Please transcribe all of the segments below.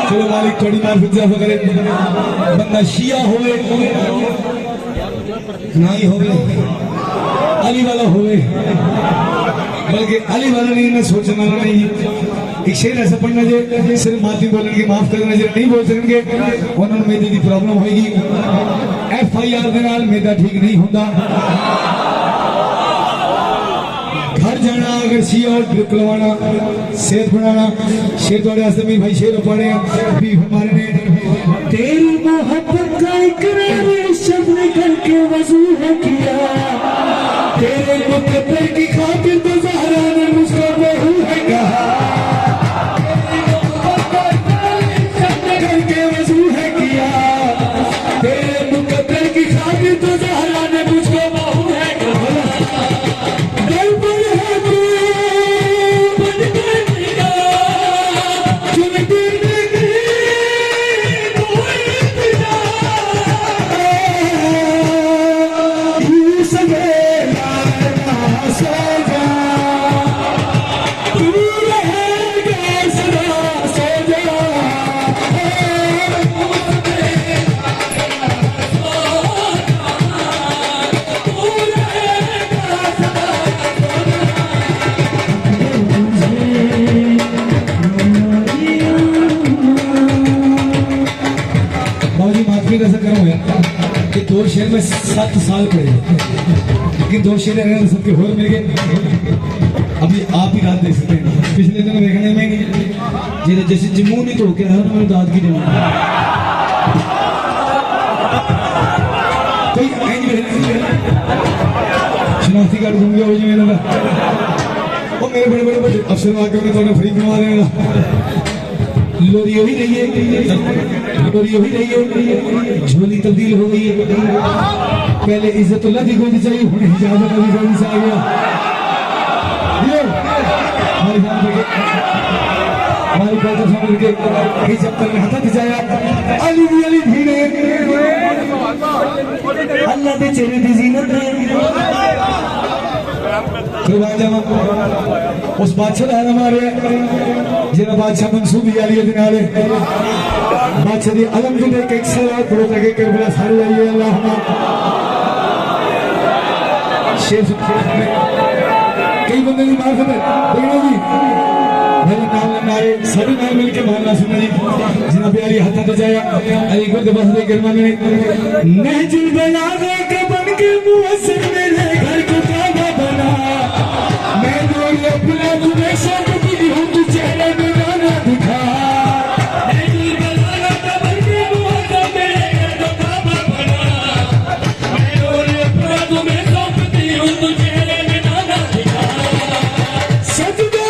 चलो मालिक थोड़ी मार फिजा वगैरह बंदा शिया होवे नहीं होवे अली वाला होवे बल्कि अली वाला नहीं मैं सोचना नहीं एक शेर ऐसा पढ़ना जो सिर्फ माती बोलेंगे माफ करना जो नहीं बोल सकेंगे उन्होंने मेदे की प्रॉब्लम होगी FIR के नाल मेदा ठीक नहीं होता घर जाना अगर शिया और ड्रिप लगवाना सेहत बनाना शेर थोड़े वास्ते मेरे भाई शेर पढ़े भी हमारे ने तेरी मोहब्बत का इकरार शब्द करके वजू है किया तेरे मुकद्दर की खातिर तो ज़हरा ने मुझको बहू है कहा शब्द करके वजू है किया तेरे मुकद्दर की खातिर तो ज़हरा ने मुझको बहू है कहा कि 2 शेर में 7 साल पड़े लेकिन 2 शेर सबके होर मिल गए अभी आप ही रात देख सकते हैं पिछले दिनों देखने में जैसे जम्मू नहीं तो क्या मैंने दाद की देना कोई शनाख्ती कार्ड घूम गया हो जी मेरा वो मेरे बड़े बड़े अफसर आके उन्हें थोड़ा फ्री बनवा देगा लोरी वही नहीं है झोली तब्दील हो गई है पहले इज्जतुल्लाह की गोदी चाहिए हुने हिजाब नबी गोदी से आ गया हमारी बात समझ के हिजाब तक हाथ जाया अली भीड़े अल्लाह दे चेहरे दी जीनत है उस बादशाह है हमारे जिन्हें बादशाह मंसूबी आलिया दिनाले बादशाह दी अलम के देख एक सलात पढ़ो लगे करबला सारी आई है अल्लाह शेर कई बंदे की मार खबर देखना जी भाई नाम नारे सभी नाम मिलके मारना सुना जी जनाब अली हाथ पे जाया अली को बस दे करना में नहजुल बनावे के बन के मुअस्सिर मेरे घर को काबा बना मैं नूर अपना तुम्हें सब की हूं तू चेहरे में गाना दिखा नहजुल बनावे के बन के मुअस्सिर मेरे घर को काबा बना मैं नूर अपना तुम्हें सब की हूं तू चेहरे में गाना दिखा सजदा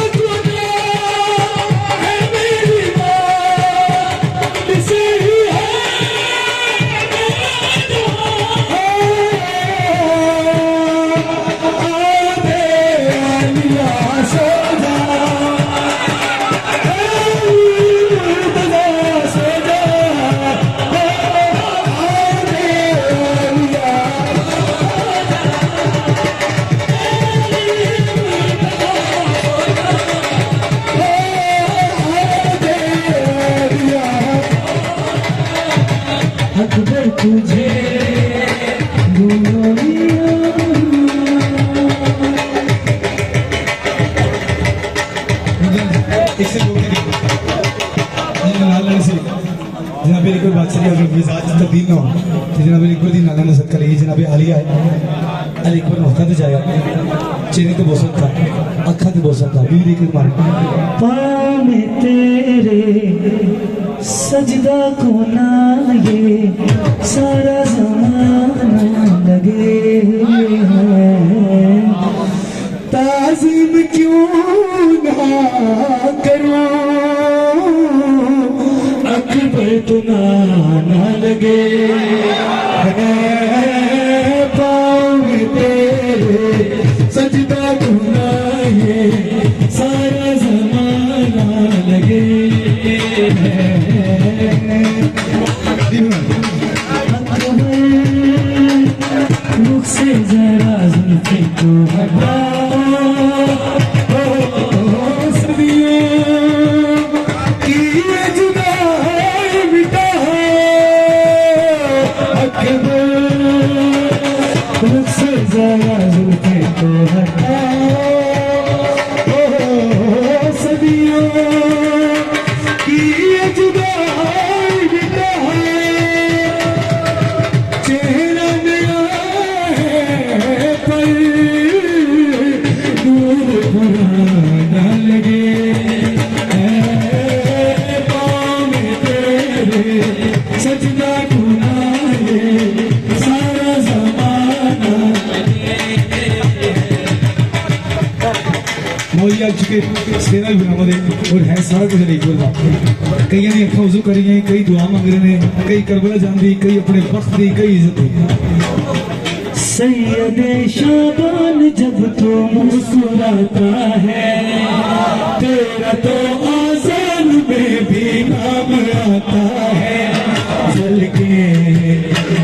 तुझे जनाब कोई बादशाह मिजाज तब्दील ना हो जनाब एक दिन नाला नसत कर लेगी जनाब आलिया है अली एक बार मौका तो जाया चेहरे तो बहुत था अखा तो बहुत था बीवी देख मार पाँव में तेरे सजदा को ना ये सारा ज़माना लगे हैं ताज़ीम क्यों ना करूं अकबर तो ना लगे पाँव में तेरे सजदा को ना ये सारा ज़माना लगे है रुख से जरा जुल्फे को हटा सदियों की ये जुदाई मिटा रुख से जरा जुल्फे को हटा सदियों की ये जुदाई मिटा चेहरा मेरा है पर दूर पुराना लगे पाँव में तेरे सजदा गुनाहे सारा ज़माना मौली आ चुके सेना भी हमारे और है सारा कुछ नहीं बोल कई ने अखा वजू करी है कई दुआ मंग रहे हैं कई करबला जाती कई अपने वक्त दी कई इज्जत दी सैयदे शाबान जब तो मुस्कुराता है तेरा तो आज़ान में भी नाम आता है जल के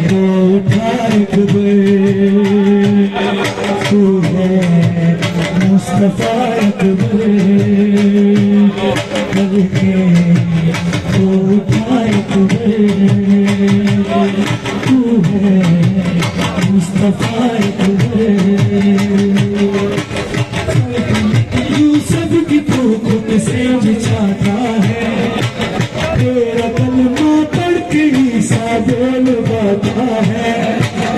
तो उठा अकबर तू है मुस्तफा अकबर जल के तो उठा अकबर तू है मुस्तफा यूसुफ की भूख से बिछाता है तेरा कलमा पढ़ के ईसा बोलवाता है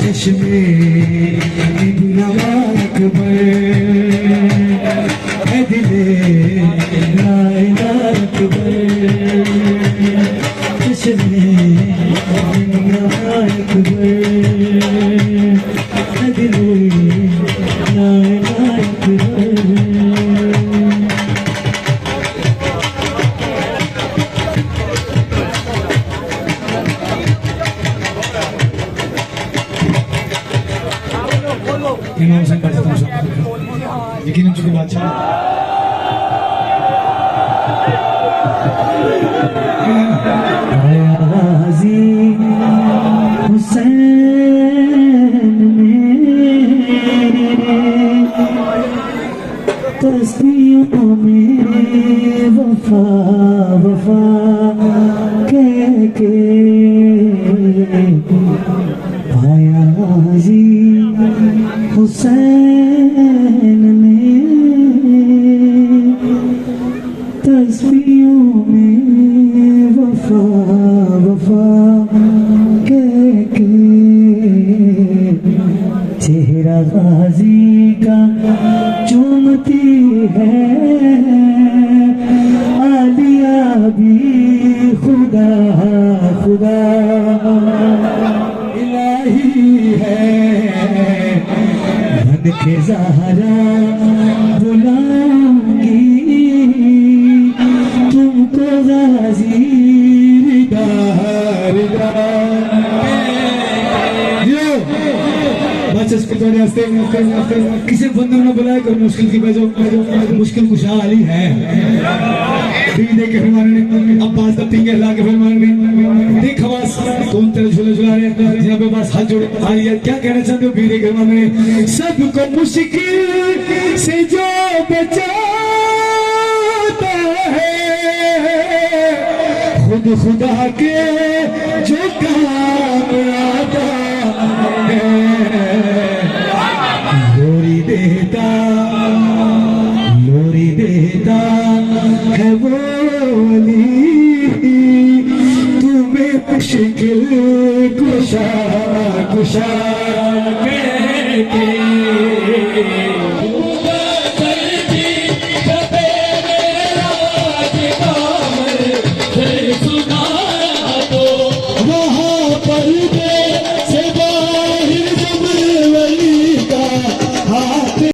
चश्मे नवा अकबर है दिले नाइला अकबर चश्मे नवा अकबर इमाम से बात करता हूँ लेकिन उनकी बादशाह गाजी हुसैन तस्बीहों में वफा वफा कह के पाया गाजी हुसैन ने तस्बीहों में वफा वफा कह के चेहरा गाजी का चूमती है आलिया भी खुदा खुदा इलाही है मन के ज़हरा बुलाऊंगी तुमको गाजी रिदा रिदा किसी बंदे ने बुलाया कर मुश्किल की वजह मुश्किल कुशा अली है दे के फरमान ने अब्बास का तिंगे ला के फरमान ने देख आवाज कौन तेरे झूले झुला रहे जहां पे बस हाथ जोड़े आलिया क्या कहना चाहते हो बीरे के फरमान ने सबको मुश्किल से जो बचाता है खुद खुदा के जो काम आता है लोरी देता है वो अली तुम्हें मुश्किल कुशा कुशा के